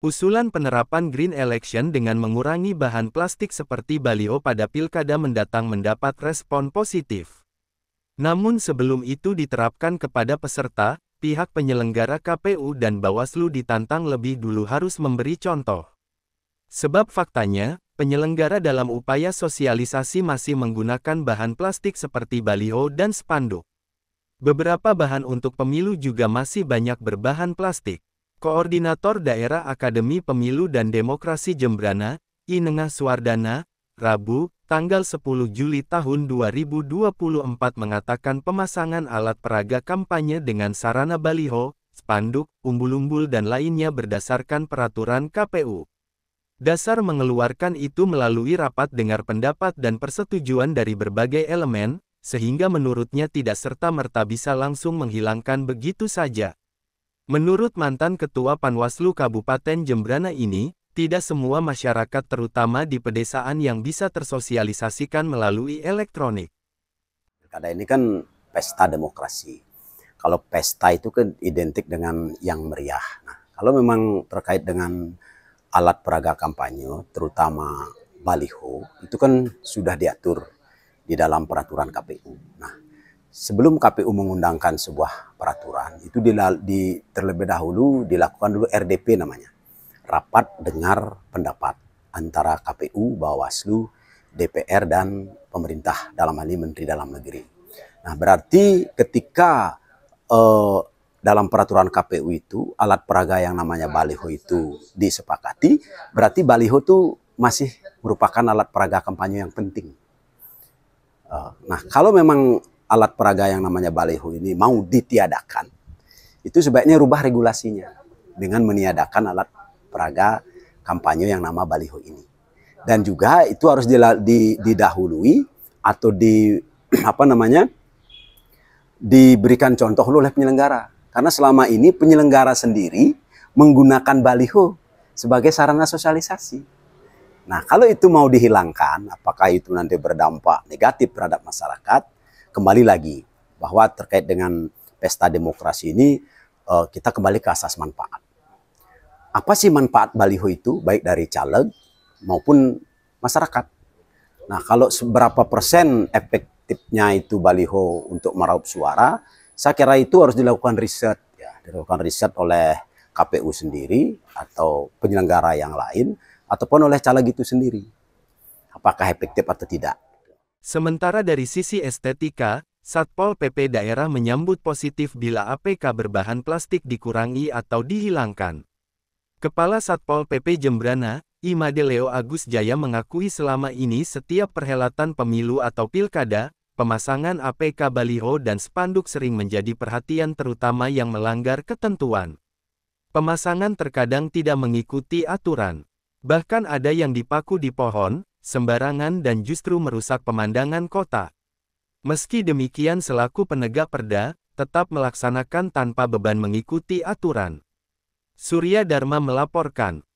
Usulan penerapan green election dengan mengurangi bahan plastik seperti baliho pada pilkada mendatang mendapat respon positif. Namun sebelum itu diterapkan kepada peserta, pihak penyelenggara KPU dan Bawaslu ditantang lebih dulu harus memberi contoh. Sebab faktanya, penyelenggara dalam upaya sosialisasi masih menggunakan bahan plastik seperti baliho dan spanduk. Beberapa bahan untuk pemilu juga masih banyak berbahan plastik. Koordinator Daerah Akademi Pemilu dan Demokrasi Jembrana, I. Nengah Suwardana, Rabu, tanggal 10 Juli tahun 2024 mengatakan pemasangan alat peraga kampanye dengan sarana baliho, spanduk, umbul-umbul dan lainnya berdasarkan peraturan KPU. Dasar mengeluarkan itu melalui rapat dengar pendapat dan persetujuan dari berbagai elemen, sehingga menurutnya tidak serta-merta bisa langsung menghilangkan begitu saja. Menurut mantan Ketua Panwaslu Kabupaten Jembrana ini, tidak semua masyarakat terutama di pedesaan yang bisa tersosialisasikan melalui elektronik. Pilkada ini kan pesta demokrasi. Kalau pesta itu kan identik dengan yang meriah. Nah, kalau memang terkait dengan alat peraga kampanye, terutama baliho, itu kan sudah diatur di dalam peraturan KPU. Nah, sebelum KPU mengundangkan sebuah peraturan, itu terlebih dahulu dilakukan dulu RDP namanya. Rapat dengar pendapat antara KPU, Bawaslu, DPR, dan pemerintah, dalam hal ini Menteri Dalam Negeri. Nah, berarti ketika dalam peraturan KPU itu, alat peraga yang namanya baliho itu disepakati, berarti baliho itu masih merupakan alat peraga kampanye yang penting. Nah, kalau memang alat peraga yang namanya baliho ini mau ditiadakan, itu sebaiknya rubah regulasinya dengan meniadakan alat peraga kampanye yang nama baliho ini. Dan juga itu harus didahului atau diberikan contoh oleh penyelenggara. Karena selama ini penyelenggara sendiri menggunakan baliho sebagai sarana sosialisasi. Nah, kalau itu mau dihilangkan, apakah itu nanti berdampak negatif terhadap masyarakat? Kembali lagi, bahwa terkait dengan pesta demokrasi ini, kita kembali ke asas manfaat. Apa sih manfaat baliho itu, baik dari caleg maupun masyarakat? Nah, kalau seberapa persen efektifnya itu baliho untuk meraup suara, saya kira itu harus dilakukan riset. Ya, dilakukan riset oleh KPU sendiri, atau penyelenggara yang lain, ataupun oleh caleg itu sendiri. Apakah efektif atau tidak. Sementara dari sisi estetika, Satpol PP daerah menyambut positif bila APK berbahan plastik dikurangi atau dihilangkan. Kepala Satpol PP Jembrana, I. Madeleo Agus Jaya mengakui selama ini setiap perhelatan pemilu atau pilkada, pemasangan APK baliho dan spanduk sering menjadi perhatian terutama yang melanggar ketentuan. Pemasangan terkadang tidak mengikuti aturan. Bahkan ada yang dipaku di pohon, sembarangan dan justru merusak pemandangan kota. Meski demikian selaku penegak perda, tetap melaksanakan tanpa beban mengikuti aturan. Surya Dharma melaporkan.